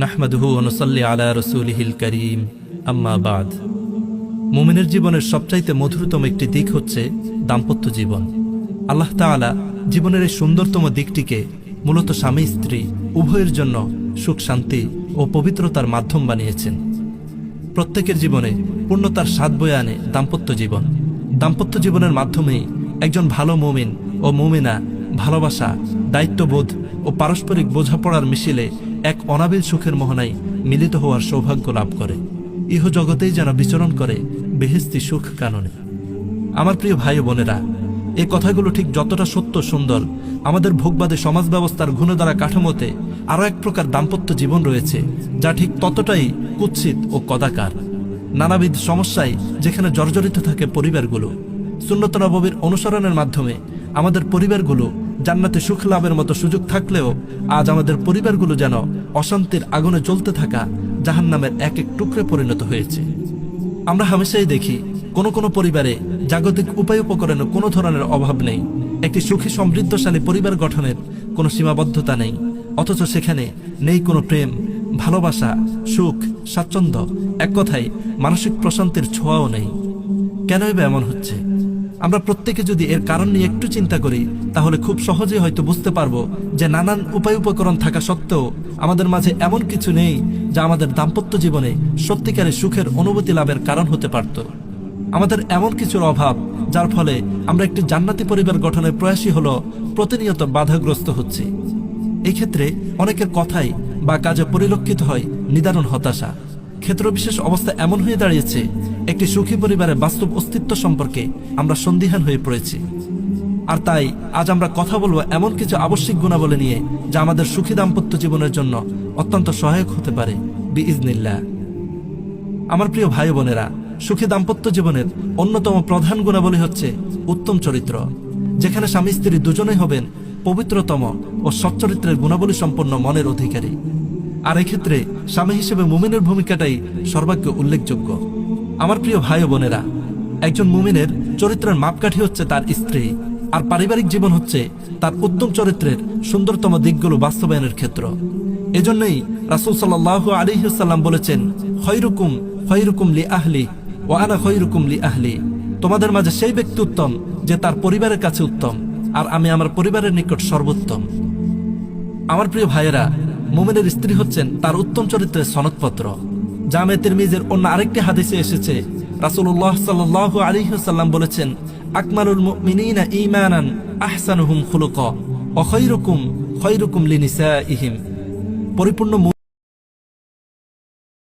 নাহমাদুহু ওয়া নুসাল্লি আলা রাসূলিহিল কারীম, আম্মা বাদ। মুমিনের জীবনের সবচাইতে মধুরতম একটি দিক হচ্ছে দাম্পত্য জীবন। আল্লাহ তাআলা জীবনের এই সুন্দরতম দিকটিকে মূলত স্বামী স্ত্রী উভয়ের জন্য সুখ শান্তি ও পবিত্রতার মাধ্যম বানিয়েছেন। প্রত্যেকের জীবনে পূর্ণতার স্বাদ বয়ে আনে দাম্পত্য জীবন। দাম্পত্য জীবনের মাধ্যমেই একজন ভালো মুমিন ও মুমিনা ভালোবাসা, দায়িত্ববোধ ও পারস্পরিক বোঝাপড়ার মিছিলে এক অনাবিল সুখের মোহনায় মিলিত হওয়ার সৌভাগ্য লাভ করে। ইহ জগতেই যেন বিচরণ করে বেহেশতি সুখ কাননে। আমার প্রিয় ভাই ও বোনেরা, এই কথাগুলো ঠিক যতটা সত্য সুন্দর, আমাদের ভোগবাদী সমাজ ব্যবস্থার গুণধারা কাঠামোতে আরও এক প্রকার দাম্পত্য জীবন রয়েছে, যা ঠিক ততটাই কুৎসিত ও কদাকার। নানাবিধ সমস্যায় যেখানে জর্জরিত থাকে পরিবারগুলো, সুন্নত নববীর অনুসরণের মাধ্যমে আমাদের পরিবারগুলো জান্নাতে সুখ লাভের মতো সুযোগ থাকলেও আজ আমাদের পরিবারগুলো যেন অশান্তির আগুনে জ্বলতে থাকা জাহান্নামের এক এক টুকরে পরিণত হয়েছে। আমরা হামেশাই দেখি কোনো কোনো পরিবারে জাগতিক উপায় উপকরণের কোনো ধরনের অভাব নেই, একটি সুখী সমৃদ্ধশালী পরিবার গঠনের কোনো সীমাবদ্ধতা নেই, অথচ সেখানে নেই কোনো প্রেম, ভালোবাসা, সুখ, স্বাচ্ছন্দ্য, এক কথায় মানসিক প্রশান্তির ছোঁয়াও নেই। কেনই বা এমন হচ্ছে? আমরা প্রত্যেকে যদি এর কারণ নিয়ে একটু চিন্তা করি, তাহলে খুব সহজেই হয়তো বুঝতে পারবো যে নানান উপায় উপকরণ থাকা সত্ত্বেও আমাদের মাঝে এমন কিছু নেই যা আমাদের দাম্পত্য জীবনে সত্যিকারের সুখের অনুভূতি লাভের কারণ হতে পারত। আমাদের এমন কিছুর অভাব, যার ফলে আমরা একটি জান্নাতি পরিবার গঠনের প্রয়াসী হলো প্রতিনিয়ত বাধাগ্রস্ত হচ্ছি। এই ক্ষেত্রে অনেকের কথাই বা কাজে পরিলক্ষিত হয় নিদারুণ হতাশা। ক্ষেত্রবিশেষ অবস্থা এমন হয়ে দাঁড়িয়েছে, একটি সুখী পরিবারের বাস্তব অস্তিত্ব সম্পর্কে আমরা সন্দিহান হয়ে পড়েছি। আর তাই আজ আমরা কথা বলবো এমন কিছু আবশ্যিক গুণাবলী নিয়ে, যা আমাদের সুখী দাম্পত্য জীবনের জন্য অত্যন্ত সহায়ক হতে পারে বিইজনিল্লাহ। আমার প্রিয় ভাই বোনেরা, সুখী দাম্পত্য জীবনের অন্যতম প্রধান গুণাবলী হচ্ছে উত্তম চরিত্র, যেখানে স্বামী স্ত্রী দুজনেই হবেন পবিত্রতম ও সচ্চরিত্রের গুণাবলী সম্পন্ন মনের অধিকারী। আর এক্ষেত্রে স্বামী হিসেবে মুমিনের ভূমিকাটাই সর্বাগ্য উল্লেখযোগ্য। আমার প্রিয় ভাই ও বোনেরা, একজন মুমিনের চরিত্রের মাপকাঠি হচ্ছে তার স্ত্রী, আর পারিবারিক জীবন হচ্ছে তার উত্তম চরিত্রের সুন্দরতম দিকগুলো বাস্তবায়নের ক্ষেত্র। এজন্যই রাসূল সাল্লাল্লাহু আলাইহি ওয়াসাল্লাম বলেছেন, খয়রুকুম খয়রুকুম লি আহলি ওয়া আনা খয়রুকুম লি আহলি। তোমাদের মাঝে সেই ব্যক্তি উত্তম যে তার পরিবারের কাছে উত্তম, আর আমি আমার পরিবারের নিকট সর্বোত্তম। আমার প্রিয় ভাইয়েরা, মুমিনের স্ত্রী হচ্ছেন তার উত্তম চরিত্রের সনদপত্র। জামে তিরমিজির অন্য আরেকটি হাদিসে এসেছে, রাসূলুল্লাহ সাল্লাল্লাহু আলাইহি ওয়াসাল্লাম বলেছেন, আকমালুল মুমিনিনা ঈমানান আহসানুহুম খুলুকা ওয়া খয়রুকুম খয়রুকুম লিনিসাইহিম। পরিপূর্ণ